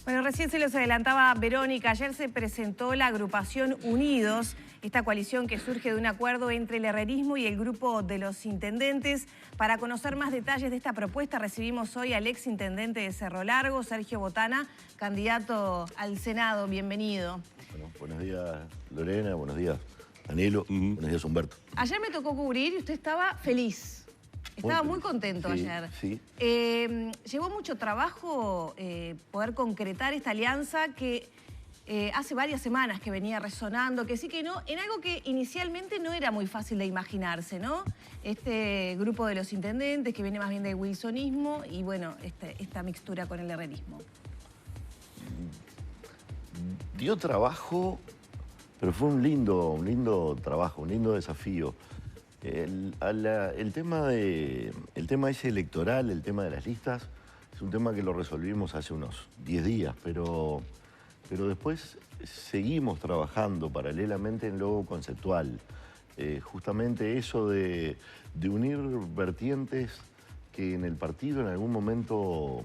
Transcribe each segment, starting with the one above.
Bueno, recién se los adelantaba Verónica, ayer se presentó la agrupación Unidos, esta coalición que surge de un acuerdo entre el herrerismo y el grupo de los intendentes. Para conocer más detalles de esta propuesta recibimos hoy al ex intendente de Cerro Largo, Sergio Botana, candidato al Senado. Bienvenido. Bueno, buenos días Lorena, buenos días Danilo, buenos días Humberto. Ayer me tocó cubrir y usted estaba feliz. Estaba muy contento ayer. Sí. Llevó mucho trabajo poder concretar esta alianza que hace varias semanas que venía resonando, que sí que no, en algo que inicialmente no era muy fácil de imaginarse, ¿no? Este grupo de los intendentes que viene más bien del wilsonismo y bueno, esta mixtura con el herrerismo. Dio trabajo, pero fue un lindo trabajo, un lindo desafío. El tema ese electoral, el tema de las listas, es un tema que lo resolvimos hace unos 10 días, pero después seguimos trabajando paralelamente en lo conceptual. Justamente eso de unir vertientes que en el partido en algún momento,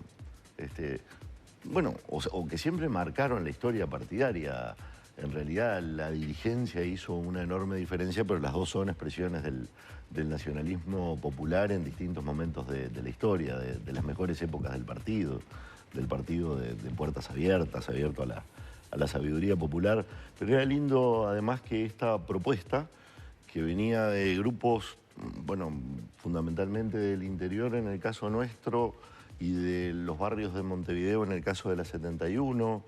bueno, o que siempre marcaron la historia partidaria. En realidad la dirigencia hizo una enorme diferencia, pero las dos son expresiones del nacionalismo popular en distintos momentos de la historia, de las mejores épocas del partido de puertas abiertas, abierto a la sabiduría popular. Pero era lindo además que esta propuesta, que venía de grupos, bueno, fundamentalmente del interior en el caso nuestro, y de los barrios de Montevideo en el caso de la 71,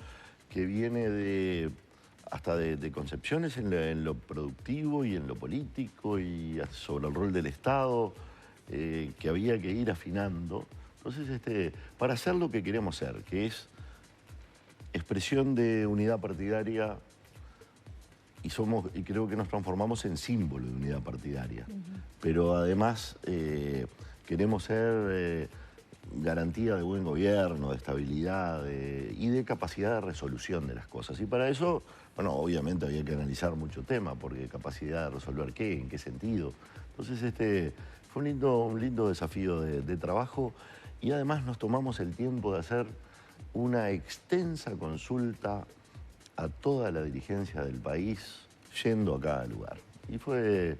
que viene hasta de concepciones en lo productivo y en lo político y sobre el rol del Estado, que había que ir afinando. Entonces, para hacer lo que queremos hacer, que es expresión de unidad partidaria, y creo que nos transformamos en símbolo de unidad partidaria. Pero además queremos ser garantía de buen gobierno, de estabilidad y de capacidad de resolución de las cosas. Y para eso, bueno, obviamente había que analizar mucho tema, porque capacidad de resolver qué, en qué sentido. Entonces, fue un lindo desafío de trabajo, y además nos tomamos el tiempo de hacer una extensa consulta a toda la dirigencia del país, yendo a cada lugar. Y fue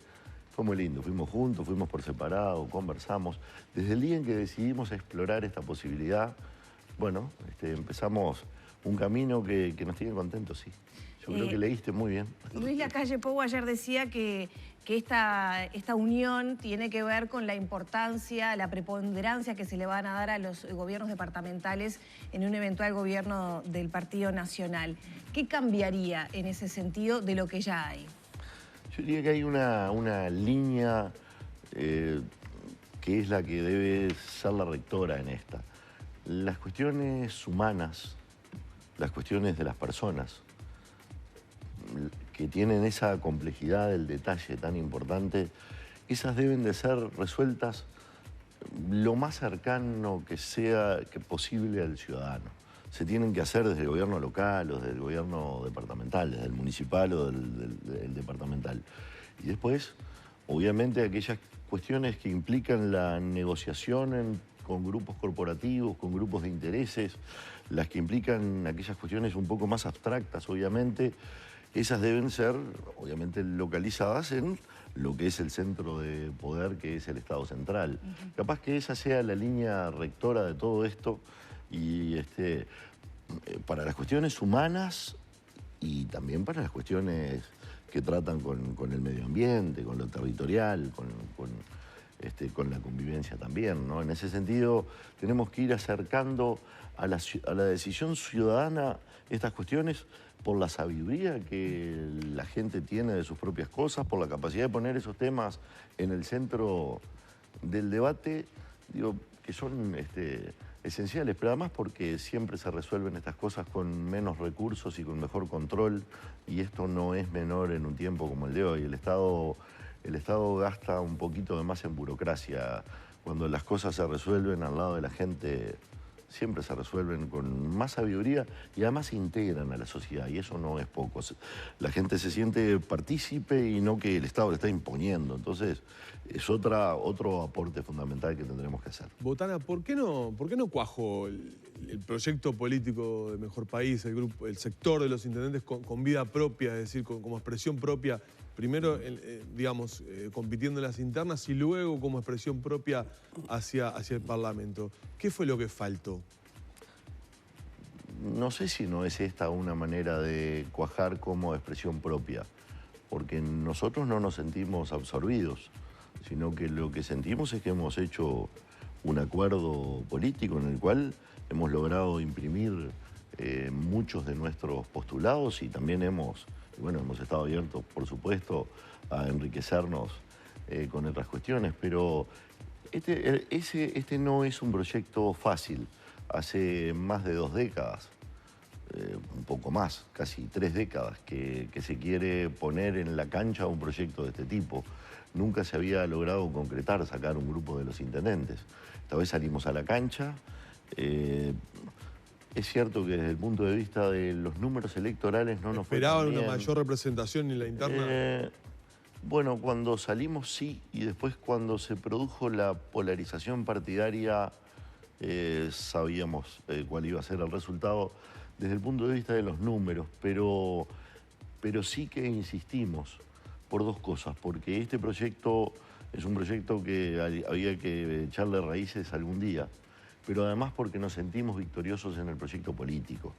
muy lindo, fuimos juntos, fuimos por separado, conversamos. Desde el día en que decidimos explorar esta posibilidad, bueno, empezamos un camino que nos tiene contentos, sí. Yo creo que leíste muy bien. Luis Lacalle Pou ayer decía que esta unión tiene que ver con la importancia, la preponderancia que se le van a dar a los gobiernos departamentales en un eventual gobierno del Partido Nacional. ¿Qué cambiaría en ese sentido de lo que ya hay? Yo diría que hay una línea que es la que debe ser la rectora en esta. Las cuestiones humanas, las cuestiones de las personas, que tienen esa complejidad del detalle tan importante, esas deben de ser resueltas lo más cercano que sea posible al ciudadano. Se tienen que hacer desde el gobierno local o desde el gobierno departamental, desde el municipal o del departamental. Y después, obviamente, aquellas cuestiones que implican la negociación con grupos corporativos, con grupos de intereses, las que implican aquellas cuestiones un poco más abstractas, obviamente, esas deben ser, obviamente, localizadas en lo que es el centro de poder, que es el Estado central. Capaz que esa sea la línea rectora de todo esto, y para las cuestiones humanas y también para las cuestiones que tratan con el medio ambiente, con lo territorial, con la convivencia también, ¿no? En ese sentido, tenemos que ir acercando a la decisión ciudadana estas cuestiones por la sabiduría que la gente tiene de sus propias cosas, por la capacidad de poner esos temas en el centro del debate, digo, que son esenciales, pero además porque siempre se resuelven estas cosas con menos recursos y con mejor control, y esto no es menor en un tiempo como el de hoy. El Estado gasta un poquito de más en burocracia. Cuando las cosas se resuelven al lado de la gente, siempre se resuelven con más sabiduría y además se integran a la sociedad, y eso no es poco. La gente se siente partícipe y no que el Estado le está imponiendo. Entonces, es otro aporte fundamental que tendremos que hacer. Botana, ¿por qué no cuajó el proyecto político de Mejor País, el sector de los intendentes con vida propia, es decir, como expresión propia, primero, digamos, compitiendo en las internas y luego como expresión propia hacia el Parlamento. ¿Qué fue lo que faltó? No sé si no es esta una manera de cuajar como expresión propia, porque nosotros no nos sentimos absorbidos, sino que lo que sentimos es que hemos hecho un acuerdo político en el cual hemos logrado imprimir muchos de nuestros postulados y también hemos estado abiertos, por supuesto, a enriquecernos con otras cuestiones, pero este no es un proyecto fácil. Hace más de 2 décadas, un poco más, casi 3 décadas, que se quiere poner en la cancha un proyecto de este tipo. Nunca se había logrado concretar, sacar un grupo de los intendentes. Esta vez salimos a la cancha. Es cierto que desde el punto de vista de los números electorales no nos fue tan ¿Esperaban bien. una mayor representación en la interna? Bueno, cuando salimos sí, y después cuando se produjo la polarización partidaria sabíamos cuál iba a ser el resultado desde el punto de vista de los números, pero sí que insistimos por 2 cosas, porque este proyecto es un proyecto que había que echarle raíces algún día, pero además porque nos sentimos victoriosos en el proyecto político.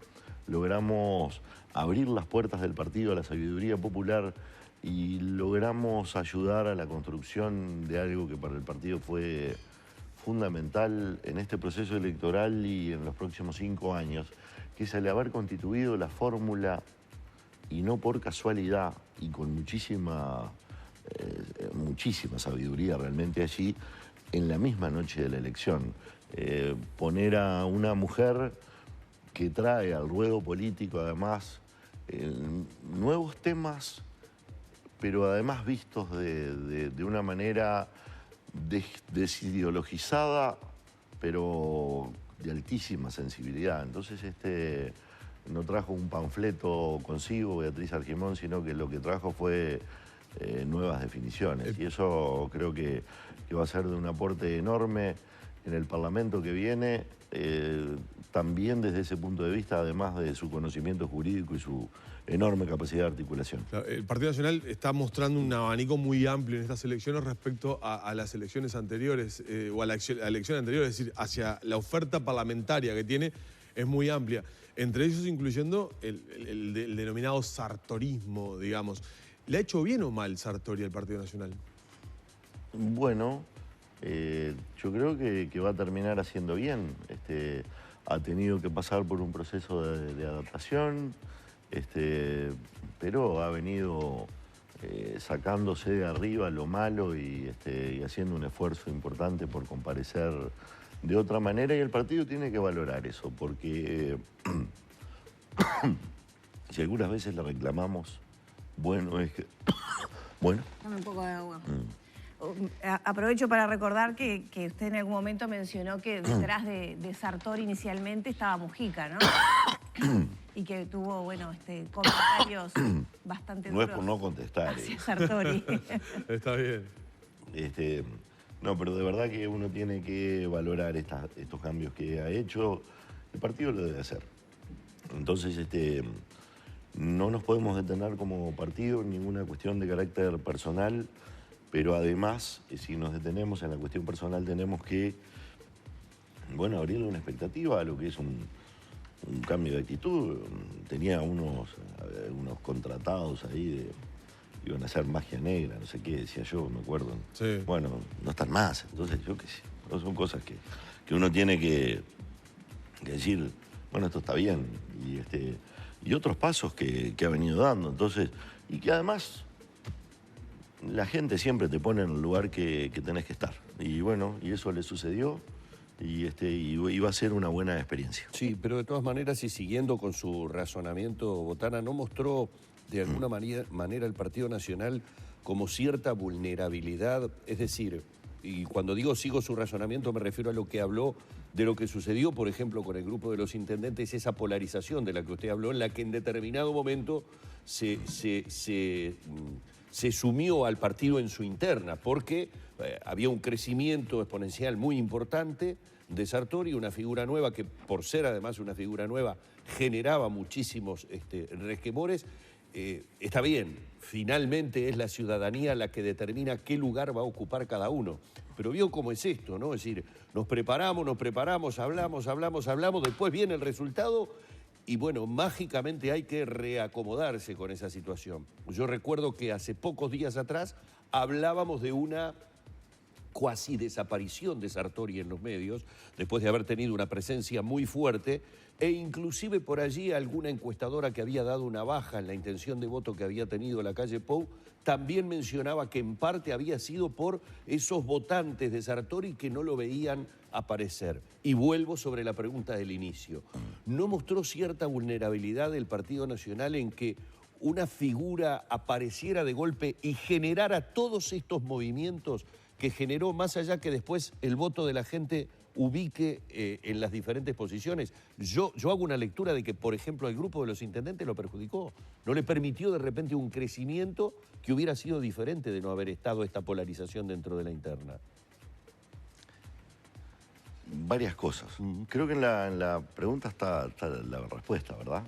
Logramos abrir las puertas del partido a la sabiduría popular y logramos ayudar a la construcción de algo que para el partido fue fundamental en este proceso electoral y en los próximos 5 años, que es el haber constituido la fórmula, y no por casualidad, y con muchísima sabiduría realmente allí, en la misma noche de la elección. Poner a una mujer que trae al ruedo político además nuevos temas, pero además vistos de una manera desideologizada, pero de altísima sensibilidad. Entonces no trajo un panfleto consigo, Beatriz Argimón, sino que lo que trajo fue nuevas definiciones. Y eso creo que va a ser de un aporte enorme en el Parlamento que viene, también desde ese punto de vista, además de su conocimiento jurídico y su enorme capacidad de articulación. El Partido Nacional está mostrando un abanico muy amplio en estas elecciones respecto a las elecciones anteriores, o a la elección anterior, es decir, hacia la oferta parlamentaria que tiene, es muy amplia. Entre ellos incluyendo el denominado sartorismo, digamos. ¿Le ha hecho bien o mal Sartori al Partido Nacional? Bueno, yo creo que va a terminar haciendo bien. Ha tenido que pasar por un proceso de adaptación, pero ha venido sacándose de arriba lo malo y haciendo un esfuerzo importante por comparecer de otra manera, y el partido tiene que valorar eso, porque si algunas veces le reclamamos, bueno, es que... Bueno. Dame un poco de agua. Aprovecho para recordar que usted en algún momento mencionó que detrás de Sartori inicialmente estaba Mujica, ¿no? Y que tuvo, bueno, comentarios bastante duros. No es por no contestar. Hacia Sartori. Está bien. No, pero de verdad que uno tiene que valorar estos cambios que ha hecho. El partido lo debe hacer. Entonces, no nos podemos detener como partido en ninguna cuestión de carácter personal, pero además, si nos detenemos en la cuestión personal, tenemos que, bueno, abrirle una expectativa a lo que es un cambio de actitud. Tenía unos contratados ahí iban a hacer magia negra, no sé qué, decía yo, me acuerdo. Sí. Bueno, no están más, entonces yo qué sé, no son cosas que uno tiene que decir, bueno, esto está bien, y otros pasos que ha venido dando, entonces, y que además la gente siempre te pone en el lugar que tenés que estar, y bueno, y eso le sucedió, y va a ser una buena experiencia. Sí, pero de todas maneras, y siguiendo con su razonamiento, Botana, ¿no mostró de alguna manera el Partido Nacional como cierta vulnerabilidad? Es decir, y cuando sigo su razonamiento me refiero a lo que habló de lo que sucedió, por ejemplo, con el grupo de los intendentes, esa polarización de la que usted habló, en la que en determinado momento se sumió al partido en su interna, porque había un crecimiento exponencial muy importante de Sartori, una figura nueva que, por ser además una figura nueva, generaba muchísimos resquemores. Está bien, finalmente es la ciudadanía la que determina qué lugar va a ocupar cada uno. Pero vio cómo es esto, ¿no? Es decir, nos preparamos, hablamos, después viene el resultado y bueno, mágicamente hay que reacomodarse con esa situación. Yo recuerdo que hace pocos días atrás hablábamos de una cuasi desaparición de Sartori en los medios, después de haber tenido una presencia muy fuerte, e inclusive por allí alguna encuestadora que había dado una baja en la intención de voto que había tenido la calle Pou, también mencionaba que en parte había sido por esos votantes de Sartori que no lo veían aparecer. Y vuelvo sobre la pregunta del inicio. ¿No mostró cierta vulnerabilidad del Partido Nacional en que una figura apareciera de golpe y generara todos estos movimientos que generó, más allá que después el voto de la gente ubique en las diferentes posiciones? Yo hago una lectura de que, por ejemplo, el grupo de los intendentes lo perjudicó. No le permitió de repente un crecimiento que hubiera sido diferente de no haber estado esta polarización dentro de la interna. Varias cosas. Creo que en la pregunta está la respuesta, ¿verdad?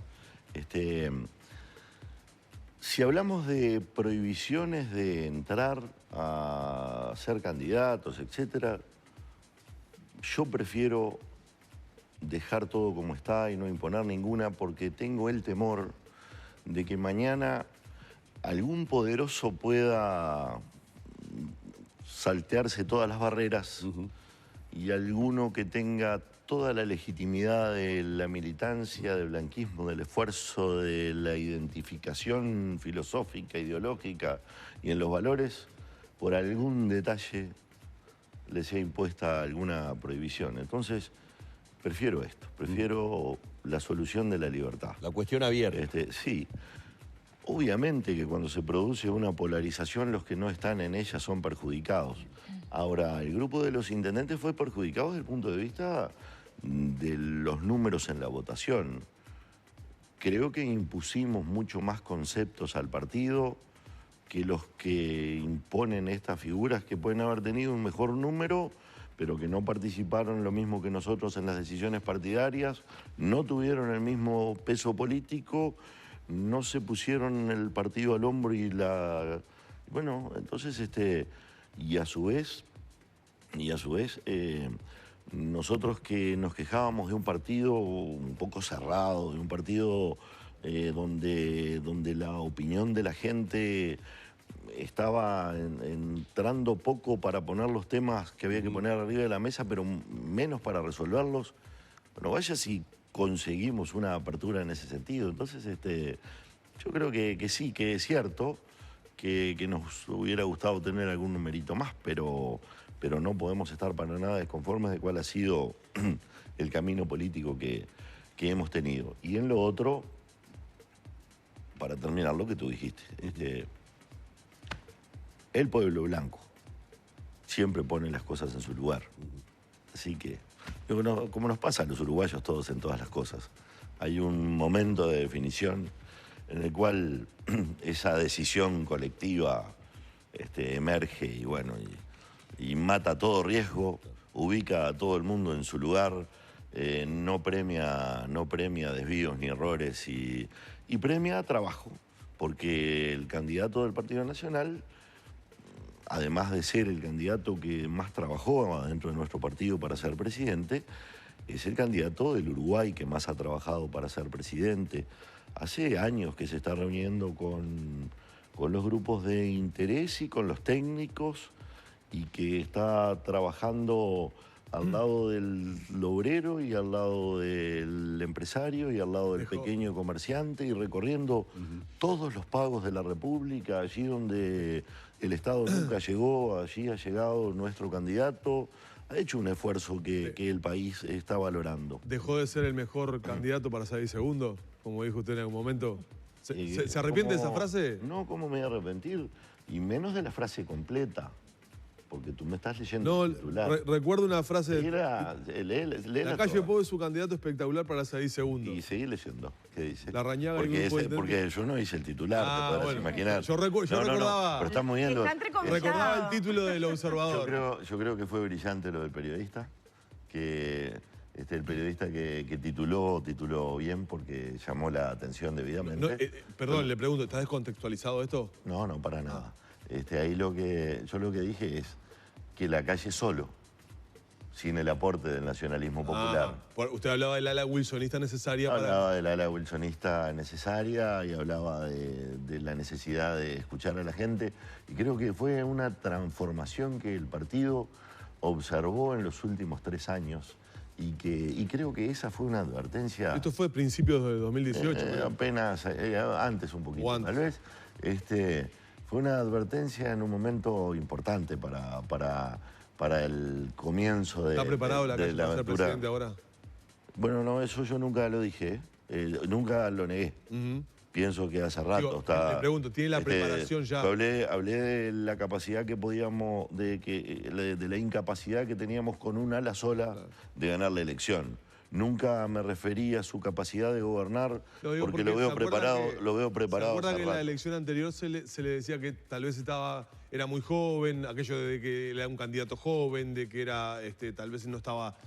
Si hablamos de prohibiciones de entrar a ser candidatos, etcétera, yo prefiero dejar todo como está y no imponer ninguna, porque tengo el temor de que mañana algún poderoso pueda saltearse todas las barreras y alguno que tenga toda la legitimidad de la militancia, del blanquismo, del esfuerzo, de la identificación filosófica, ideológica y en los valores, por algún detalle le sea impuesta alguna prohibición. Entonces, prefiero esto, prefiero la solución de la libertad. La cuestión abierta. Sí. Obviamente que cuando se produce una polarización, los que no están en ella son perjudicados. Ahora, el grupo de los intendentes fue perjudicado desde el punto de vista de los números en la votación. Creo que impusimos mucho más conceptos al partido que los que imponen estas figuras, que pueden haber tenido un mejor número, pero que no participaron lo mismo que nosotros en las decisiones partidarias, no tuvieron el mismo peso político, no se pusieron el partido al hombro y la... Bueno, entonces, y a su vez, nosotros que nos quejábamos de un partido un poco cerrado, de un partido donde la opinión de la gente estaba entrando poco para poner los temas que había que poner arriba de la mesa, pero menos para resolverlos. Bueno, vaya si conseguimos una apertura en ese sentido. Entonces, yo creo que sí, que es cierto que nos hubiera gustado tener algún numerito más, pero no podemos estar para nada desconformes de cuál ha sido el camino político que hemos tenido. Y en lo otro, para terminar lo que tú dijiste, el pueblo blanco siempre pone las cosas en su lugar. Así que, como nos pasa a los uruguayos todos en todas las cosas, hay un momento de definición en el cual esa decisión colectiva emerge y bueno, y mata todo riesgo, ubica a todo el mundo en su lugar, no premia desvíos ni errores y premia trabajo, porque el candidato del Partido Nacional, además de ser el candidato que más trabajó dentro de nuestro partido para ser presidente, es el candidato del Uruguay que más ha trabajado para ser presidente. Hace años que se está reuniendo con los grupos de interés y con los técnicos y que está trabajando al lado del obrero y al lado del empresario y al lado del pequeño comerciante y recorriendo todos los pagos de la República, allí donde el Estado nunca llegó, allí ha llegado nuestro candidato. Ha hecho un esfuerzo que el país está valorando. ¿Dejó de ser el mejor candidato para salir segundo, como dijo usted en algún momento? ¿Se arrepiente de esa frase? No, ¿cómo me voy a arrepentir? Y menos de la frase completa. Porque tú me estás leyendo el titular. Recuerdo una frase... La calle Pou es su candidato espectacular para salir segundo. Y seguí leyendo. ¿Qué dice? La Rañaga porque yo no hice el titular, te podrás imaginar. Yo recordaba... Pero está muy bien. Está entrecomillado. Recordaba el título del Observador. Yo creo que fue brillante lo del periodista. que el periodista que tituló bien porque llamó la atención debidamente. No, perdón, le pregunto, ¿está descontextualizado esto? No, no, para nada. Ahí yo lo que dije es que la calle solo, sin el aporte del nacionalismo popular. Usted hablaba del ala wilsonista necesaria Hablaba del ala wilsonista necesaria y hablaba de la necesidad de escuchar a la gente. Y creo que fue una transformación que el partido observó en los últimos 3 años y creo que esa fue una advertencia. Esto fue a principios de 2018. Apenas, antes un poquito, tal vez. Fue una advertencia en un momento importante para el comienzo de ¿Está preparado la calle para ser aventura. presidente ahora? Bueno, no, eso yo nunca lo dije, nunca lo negué. Pienso que hace rato Digo, está... le pregunto, ¿tiene la preparación ya? Hablé de la capacidad que podíamos, de la incapacidad que teníamos con un ala sola de ganar la elección. Nunca me referí a su capacidad de gobernar porque lo veo preparado ¿Se acuerda hace que en la rato. elección anterior se le decía que tal vez era muy joven, aquello de que era un candidato joven, de que era tal vez no estaba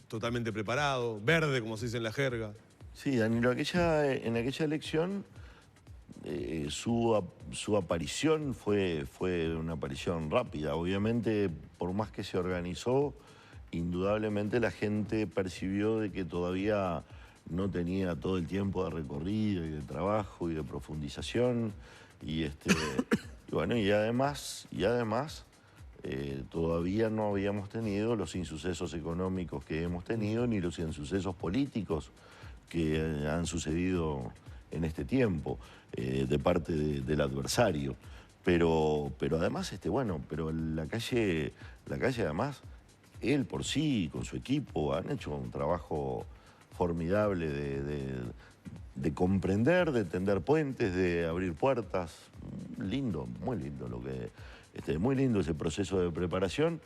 totalmente preparado, verde, como se dice en la jerga? Sí, Danilo, en aquella elección su aparición fue una aparición rápida. Obviamente, por más que se organizó, indudablemente la gente percibió de que todavía no tenía todo el tiempo de recorrido y de trabajo y de profundización. Y bueno, y además todavía no habíamos tenido los insucesos económicos que hemos tenido, ni los insucesos políticos que han sucedido en este tiempo de parte del adversario. Pero además, pero la calle además, él por sí, con su equipo, han hecho un trabajo formidable de comprender, de tender puentes, de abrir puertas. Lindo, muy lindo muy lindo ese proceso de preparación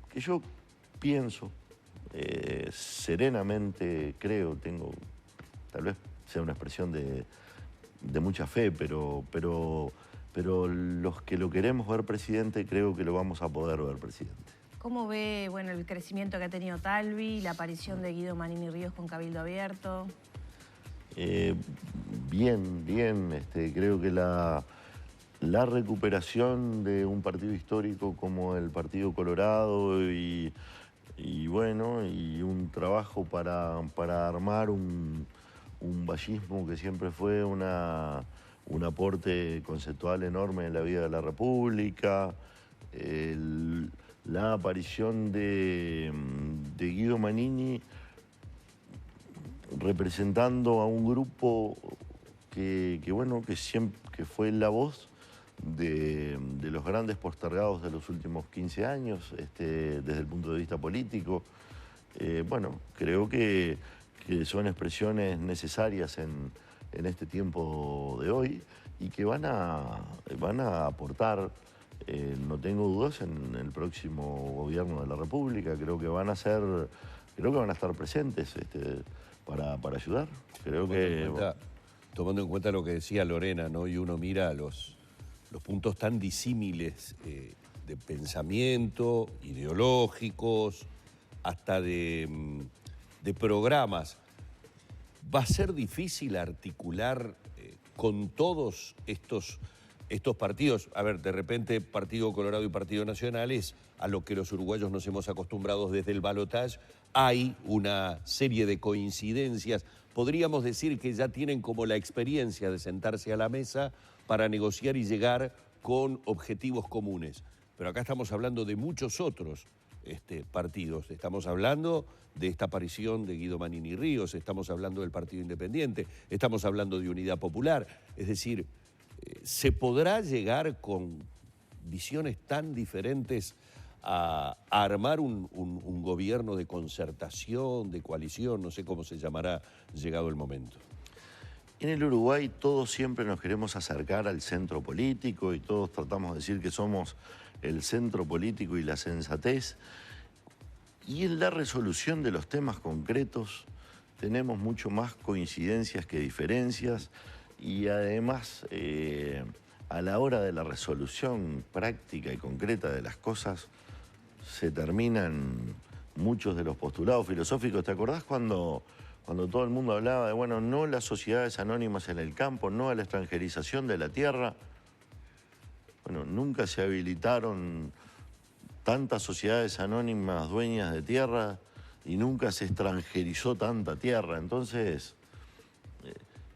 que yo pienso, serenamente creo, tal vez sea una expresión de mucha fe, pero los que lo queremos ver presidente, creo que lo vamos a poder ver presidente. ¿Cómo ve el crecimiento que ha tenido Talvi, la aparición de Guido Manini Ríos con Cabildo Abierto? Bien. Creo que la recuperación de un partido histórico como el Partido Colorado y un trabajo para armar un vallismo que siempre fue un aporte conceptual enorme en la vida de la República, la aparición de Guido Manini representando a un grupo que fue la voz de los grandes postergados de los últimos 15 años, desde el punto de vista político. Creo que son expresiones necesarias en este tiempo de hoy y que van a aportar, no tengo dudas, en el próximo gobierno de la República. Creo que van a estar presentes para ayudar. Tomando en cuenta lo que decía Lorena, ¿no? Y uno mira los puntos tan disímiles de pensamiento, ideológicos, hasta de programas. Va a ser difícil articular con todos estos partidos. A ver, de repente Partido Colorado y Partido Nacional es a lo que los uruguayos nos hemos acostumbrado desde el balotaje. Hay una serie de coincidencias. Podríamos decir que ya tienen como la experiencia de sentarse a la mesa para negociar y llegar con objetivos comunes. Pero acá estamos hablando de muchos otros partidos. Estamos hablando de esta aparición de Guido Manini Ríos, estamos hablando del Partido Independiente, estamos hablando de Unidad Popular. Es decir, ¿se podrá llegar con visiones tan diferentes a armar un gobierno de concertación, de coalición, no sé cómo se llamará, llegado el momento? En el Uruguay todos siempre nos queremos acercar al centro político y todos tratamos de decir que somos el centro político y la sensatez. Y en la resolución de los temas concretos tenemos mucho más coincidencias que diferencias y además a la hora de la resolución práctica y concreta de las cosas se terminan muchos de los postulados filosóficos. ¿Te acordás cuando todo el mundo hablaba de, bueno, no las sociedades anónimas en el campo, no a la extranjerización de la tierra? Bueno, nunca se habilitaron tantas sociedades anónimas dueñas de tierra y nunca se extranjerizó tanta tierra. Entonces,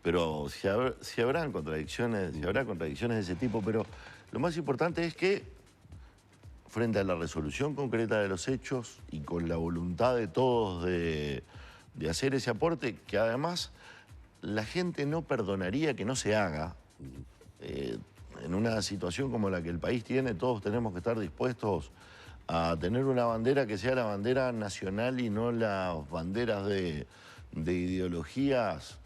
pero si habrán contradicciones, habrá contradicciones de ese tipo, pero lo más importante es que frente a la resolución concreta de los hechos y con la voluntad de todos de hacer ese aporte, que además la gente no perdonaría que no se haga. En una situación como la que el país tiene, todos tenemos que estar dispuestos a tener una bandera que sea la bandera nacional y no las banderas de ideologías,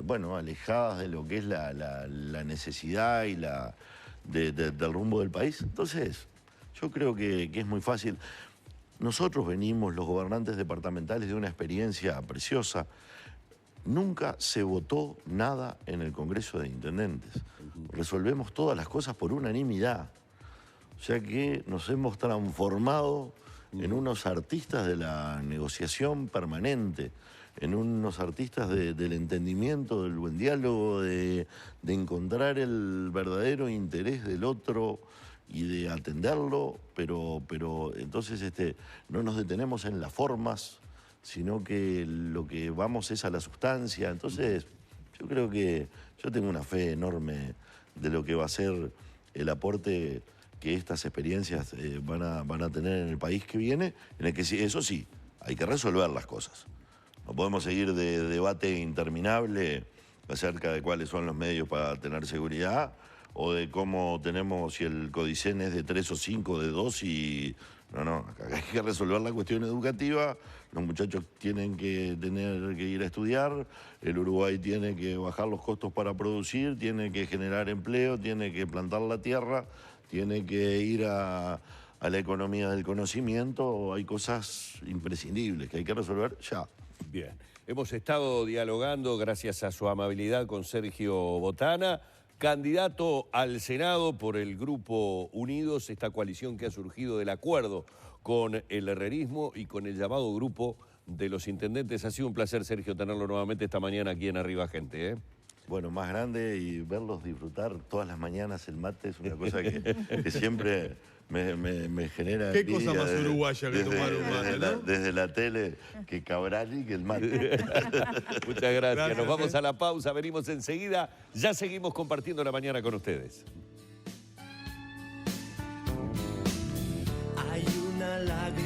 bueno, alejadas de lo que es la necesidad y del rumbo del país. Entonces, yo creo que es muy fácil. Nosotros venimos, los gobernantes departamentales, de una experiencia preciosa. Nunca se votó nada en el Congreso de Intendentes. Resolvemos todas las cosas por unanimidad. O sea que nos hemos transformado en unos artistas de la negociación permanente, en unos artistas del entendimiento, del buen diálogo, de encontrar el verdadero interés del otro y de atenderlo, pero entonces no nos detenemos en las formas, sino que lo que vamos es a la sustancia. Entonces, yo creo que yo tengo una fe enorme de lo que va a ser el aporte que estas experiencias van a tener en el país que viene, en el que sí, eso sí, hay que resolver las cosas. No podemos seguir de debate interminable acerca de cuáles son los medios para tener seguridad o de cómo tenemos, si el Codicen es de 3 o 5, de 2 y... No, acá hay que resolver la cuestión educativa, los muchachos tienen que ir a estudiar, el Uruguay tiene que bajar los costos para producir, tiene que generar empleo, tiene que plantar la tierra, tiene que ir a la economía del conocimiento. Hay cosas imprescindibles que hay que resolver ya. Bien, hemos estado dialogando, gracias a su amabilidad, con Sergio Botana, candidato al Senado por el Grupo Unidos, esta coalición que ha surgido del acuerdo con el herrerismo y con el llamado Grupo de los Intendentes. Ha sido un placer, Sergio, tenerlo nuevamente esta mañana aquí en Arriba Gente, ¿eh? Bueno, más grande, y verlos disfrutar todas las mañanas el mate es una cosa que siempre me genera... ¿Qué cosa más uruguaya que tomar un mate, no? Desde la tele, que Cabrali, que el mate. Muchas gracias. Nos vamos a la pausa, venimos enseguida. Ya seguimos compartiendo la mañana con ustedes. Hay una lágrima.